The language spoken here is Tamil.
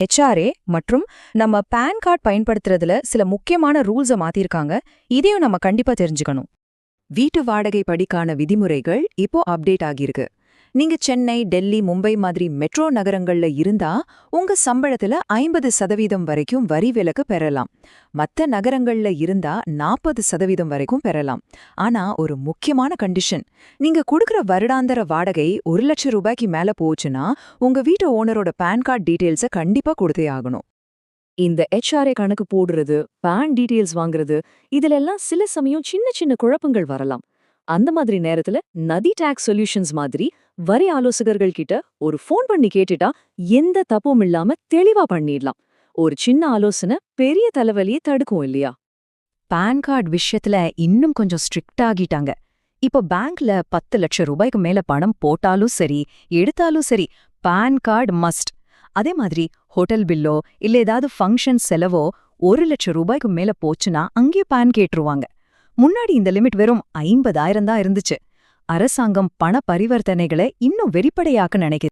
HRA மற்றும் நம்ம பான் கார்டு பயன்படுத்துறதுல சில முக்கியமான ரூல்ஸை மாத்திருக்காங்க. இதையும் நம்ம கண்டிப்பா தெரிஞ்சுக்கணும். வீட்டு வாடகை படிக்கான விதிமுறைகள் இப்போ அப்டேட் ஆகியிருக்கு. நீங்க சென்னை, டெல்லி, மும்பை மாதிரி மெட்ரோ நகரங்கள்ல இருந்தா உங்க சம்பளத்துல 50% வரைக்கும் வரி விலக்கு பெறலாம். மத்த நகரங்கள்ல இருந்தா 40% வரைக்கும் பெறலாம். ஆனா ஒரு முக்கியமான கண்டிஷன், நீங்க கொடுக்கிற வருடாந்திர வாடகை 1,00,000 ரூபாய்க்கு மேல போச்சுன்னா உங்க வீட்டு ஓனரோட பான் கார்டு டீடைல்ஸை கண்டிப்பா கொடுத்தே ஆகணும். இந்த HRA கணக்கு போடுறது, பான் டீடைல்ஸ் வாங்குறது, இதுலெல்லாம் சில சமயம் சின்ன சின்ன குழப்பங்கள் வரலாம். அந்த மாதிரி நேரத்துல நதி டாக்ஸ் சொல்யூஷன்ஸ் மாதிரி வரி ஆலோசகர்கள் கிட்ட ஒரு ஃபோன் பண்ணி கேட்டுட்டா எந்த தப்பும் இல்லாம தெளிவா பண்ணிடலாம். ஒரு சின்ன ஆலோசனை பெரிய தலைவலியை தடுக்கும் இல்லையா? பான் கார்டு விஷயத்துல இன்னும் கொஞ்சம் ஸ்ட்ரிக்ட் ஆகிட்டாங்க. இப்போ பேங்க்ல 10 லட்சம் ரூபாய்க்கு மேல பணம் போட்டாலும் சரி, எடுத்தாலும் சரி, பான் கார்டு மஸ்ட். அதே மாதிரி ஹோட்டல் பில்லோ இல்ல ஏதாவது ஃபங்க்ஷன் செலவோ 1,00,000 ரூபாய்க்கு மேல போச்சுன்னா அங்கேயே பான் கேட்டுருவாங்க. முன்னாடி இந்த லிமிட் வெறும் 50,000 தான் இருந்துச்சு. அரசாங்கம் பண பரிவர்த்தனைகளை இன்னும் வெளிப்படையாக்க நினைக்குது.